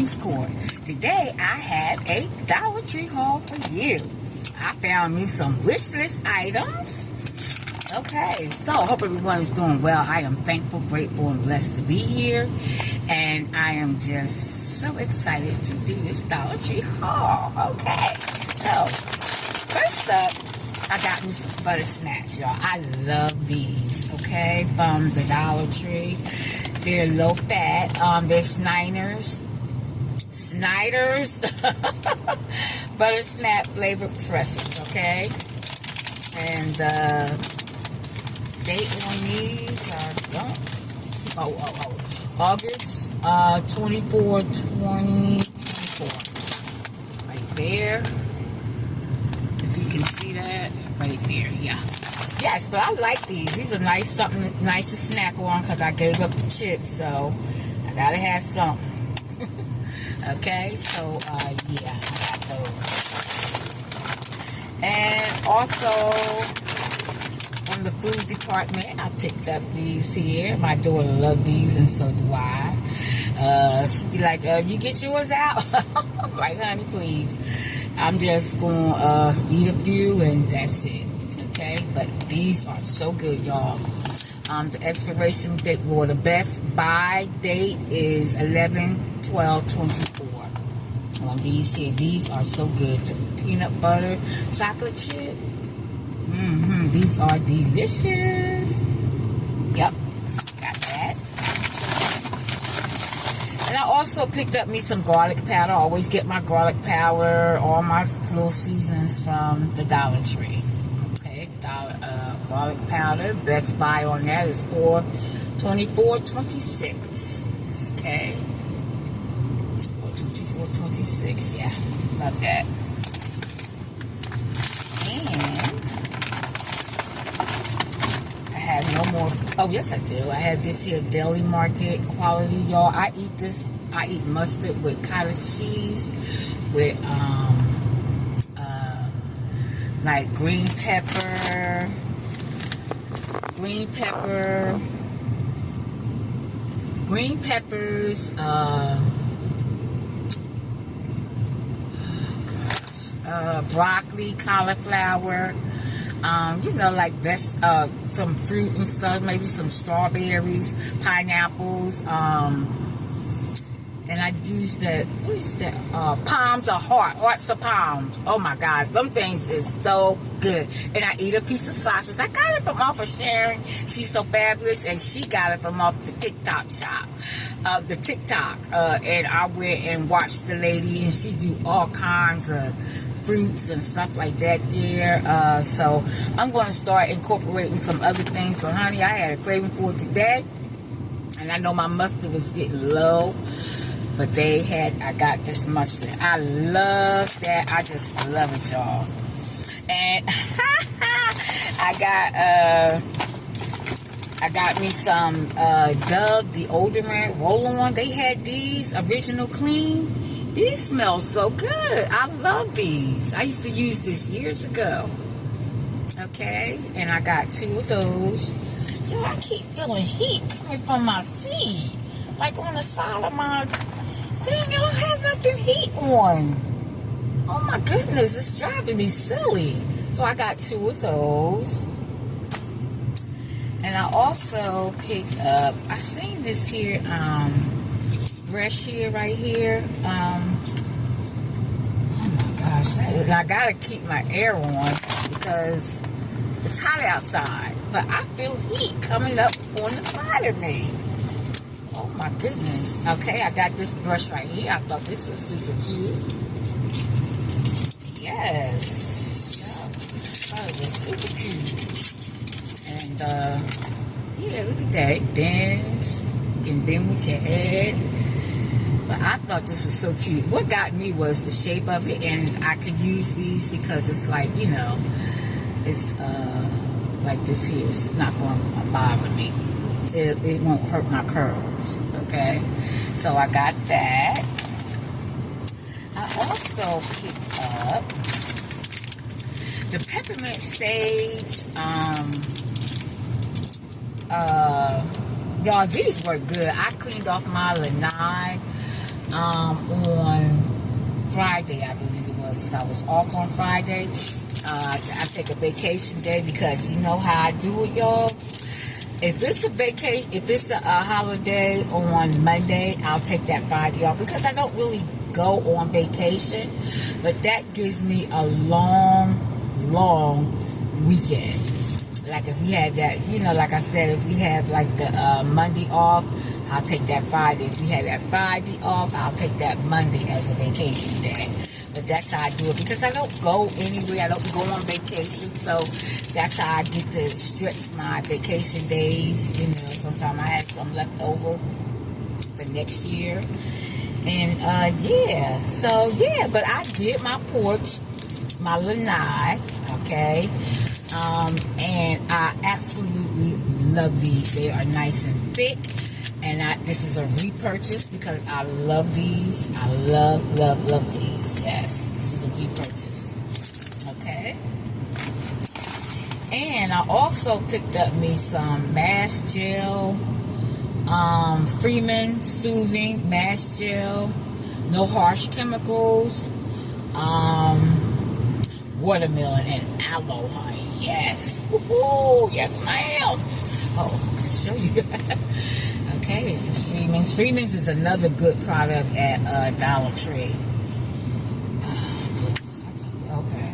Seasonings Court. Today I have a Dollar Tree haul for you. I found me some wish list items. Okay, so I hope everyone is doing well. I am thankful, grateful, and blessed to be here. And I am just so excited to do this Dollar Tree haul. Okay, so first up, I got me some butter snaps, y'all. I love these, okay, from the Dollar Tree. They're low fat. They're Snyder's butter snap flavored pretzels, okay? And date on these, August 24, 2024. Right there. If you can see that, right there, yeah. Yes, but I like these. These are nice, something nice to snack on because I gave up the chips, so I gotta have something. Okay, so yeah, I got those. And also on the food department, I picked up these here. My daughter loves these, and so do I. She be like, "You get yours out?" I'm like, "Honey, please. I'm just gonna eat a few, and that's it." Okay, but these are so good, y'all. The expiration date, well, the best buy date is 11/12/24 on these here. These are so good. The peanut butter chocolate chip. These are delicious. Yep, got that. And I also picked up me some garlic powder. I always get my garlic powder, all my little seasons from the Dollar Tree. Garlic powder, best buy on that is $4.24.26. Okay, $4.24.26. Yeah, love that. And I have no more. Oh yes, I do. I have this here Deli Market quality, y'all. I eat this. I eat mustard with cottage cheese, with like green peppers, broccoli, cauliflower, you know, like some fruit and stuff, maybe some strawberries, pineapples, and I use that, what is that, palms of hearts of palms. Oh my God, them things is so good. And I eat a piece of sausage. I got it from off of Sharon. She's so fabulous, and she got it from off the TikTok shop, and I went and watched the lady, and she do all kinds of fruits and stuff like that there. So I'm going to start incorporating some other things. But honey, I had a craving for it today, and I know my mustard was getting low. But I got this mustard. I love that. I just love it, y'all. And I got me some Dove deodorant roll-on. They had these original clean. These smell so good. I love these. I used to use this years ago. Okay, and I got 2 of those. Yo, I keep feeling heat coming from my seat, like on the side of my thing. I don't have nothing heat on. Oh my goodness, it's driving me silly. So I got 2 of those. And I also picked up, I seen this here, brush here, right here. Oh my gosh, I gotta keep my air on because it's hot outside. But I feel heat coming up on the side of me. Oh my goodness. Okay, I got this brush right here. I thought this was super cute. Yes. Yeah. Oh, it was super cute. And yeah, look at that. Dance. You can bend with your head. But I thought this was so cute. What got me was the shape of it, and I could use these because it's like, you know, it's like this here. It's not going to bother me. It won't hurt my curls, okay? So I got that. I also picked up the peppermint sage. Y'all, these were good. I cleaned off my lanai on Friday, I believe it was, since I was off on Friday. I take a vacation day because you know how I do it, y'all. If it's a vacation, if it's a holiday on Monday, I'll take that Friday off because I don't really go on vacation. But that gives me a long weekend. Like if we had that, you know, like I said, if we have like the Monday off, I'll take that Friday. If we had that Friday off, I'll take that Monday as a vacation day. But that's how I do it because I don't go anywhere. I don't go on vacation. So that's how I get to stretch my vacation days. You know, sometimes I have some left over for next year. And yeah, so yeah, but I did my porch, my lanai, okay? And I absolutely love these. They are nice and thick. And this is a repurchase because I love these. I love these. Yes, this is a repurchase. Okay. And I also picked up me some mask gel. Freeman Soothing Mask Gel. No harsh chemicals. Watermelon and aloe honey. Yes. Woohoo! Yes, ma'am. Oh, I can show you. Okay, this is Freeman's. Freeman's is another good product at Dollar Tree. Oh, goodness. Okay.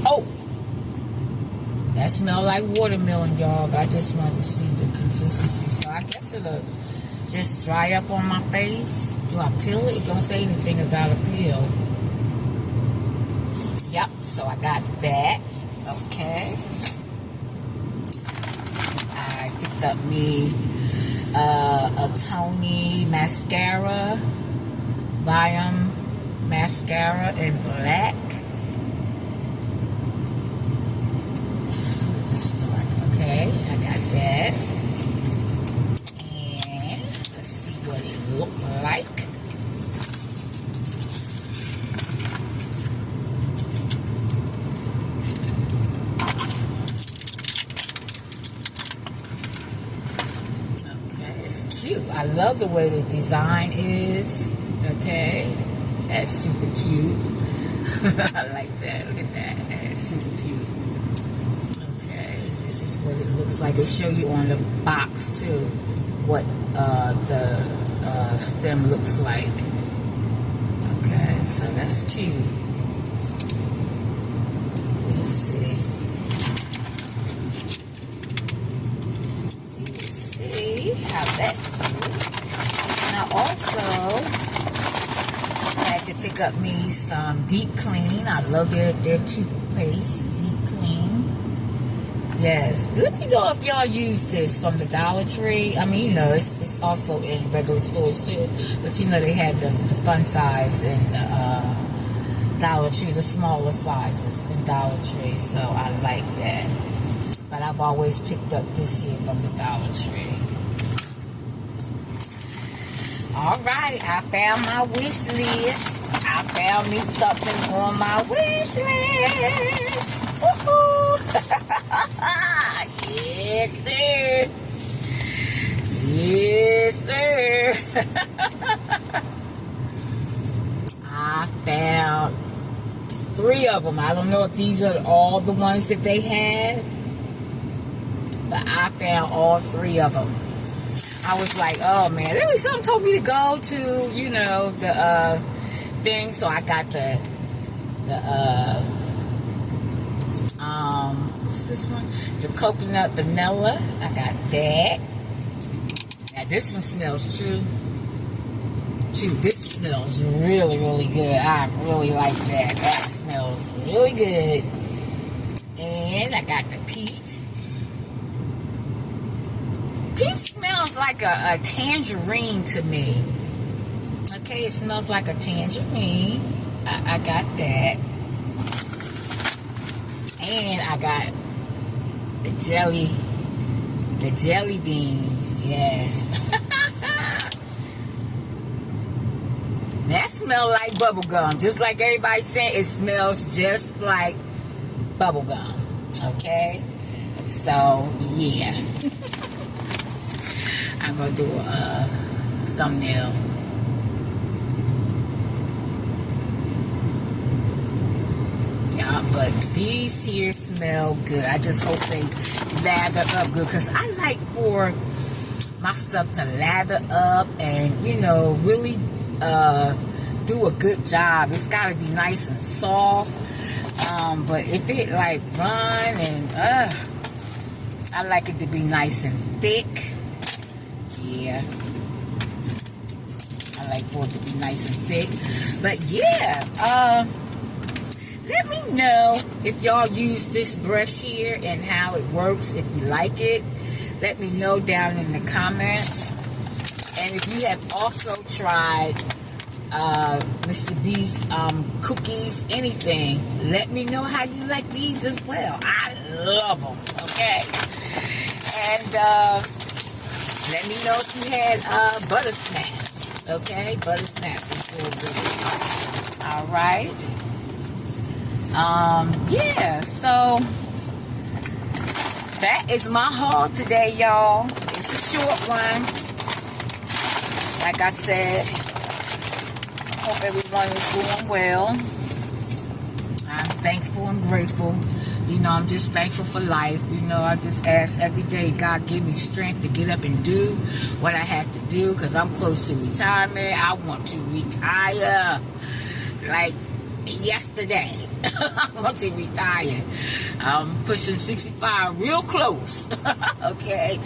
Oh! That smells like watermelon, y'all. But I just wanted to see the consistency. So I guess it'll just dry up on my face. Do I peel it? It don't say anything about a peel. Yep, so I got that. Okay. I picked up me a Tony mascara. Volume mascara in black. It's dark. Okay, I got that. And let's see what it looks like. I love the way the design is. Okay, that's super cute. I like that. Look at that. That's super cute. Okay, this is what it looks like. They show you on the box too what the stem looks like. Okay, so that's cute. Let's see. How that do. And I also had to pick up me some Deep Clean. I love their toothpaste, Deep Clean. Yes. Let me know if y'all use this from the Dollar Tree. I mean, you know, it's also in regular stores too. But you know, they had the fun size in Dollar Tree, the smaller sizes in Dollar Tree. So I like that. But I've always picked up this here from the Dollar Tree. Alright, I found my wish list. I found me something on my wish list. Woohoo! Yes, sir. Yes, sir. I found 3 of them. I don't know if these are all the ones that they had. But I found all 3 of them. I was like, oh man, there was something told me to go to, you know, the thing. So I got the what's this one? The coconut vanilla. I got that. Now this one smells true. This smells really, really good. I really like that. That smells really good. And I got the peach. Peach smells like a tangerine to me. Okay, it smells like a tangerine. I got that. And I got the jelly beans. Yes. That smells like bubble gum. Just like everybody's saying, it smells just like bubble gum. Okay? So, yeah. I'm going to do a thumbnail. Yeah, but these here smell good. I just hope they lather up good, because I like for my stuff to lather up and, you know, really do a good job. It's got to be nice and soft. But if it like run and I like it to be nice and thick. Yeah, I like for it to be nice and thick. But yeah, let me know if y'all use this brush here and how it works. If you like it, let me know down in the comments. And if you have also tried Mr. B's cookies, anything, let me know how you like these as well. I love them, okay? And let me know if you had butter snaps, okay? Butter snaps is real good. All right. Yeah, so that is my haul today, y'all. It's a short one. Like I said, hope everyone is doing well. I'm thankful and grateful. You know, I'm just thankful for life. You know, I just ask every day, God, give me strength to get up and do what I have to do, because I'm close to retirement. I want to retire like yesterday. I want to retire. I'm pushing 65, real close. Okay,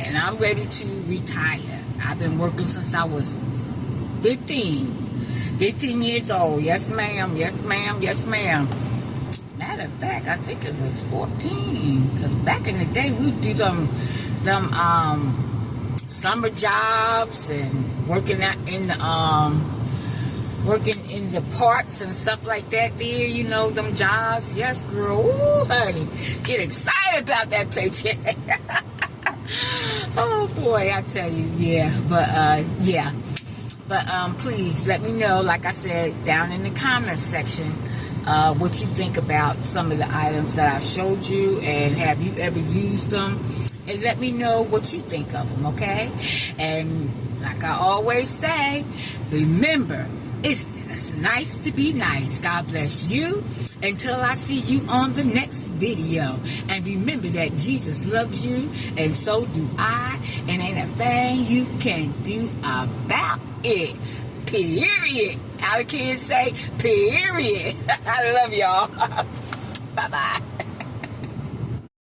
and I'm ready to retire. I've been working since I was 15 years old. Yes ma'am, yes ma'am, yes ma'am. Matter of fact, I think it was 14, because back in the day we do them summer jobs and working out in the working in the parks and stuff like that there, you know, them jobs. Yes, girl. Ooh, honey. Get excited about that paycheck. Oh, boy, I tell you. Yeah, but, yeah. But, please, let me know, like I said, down in the comments section, what you think about some of the items that I showed you, and have you ever used them? And let me know what you think of them, okay? And like I always say, remember, it's just nice to be nice. God bless you. Until I see you on the next video. And remember that Jesus loves you, and so do I. And ain't a thing you can do about it. Period. How the kids say, period. I love y'all. Bye-bye.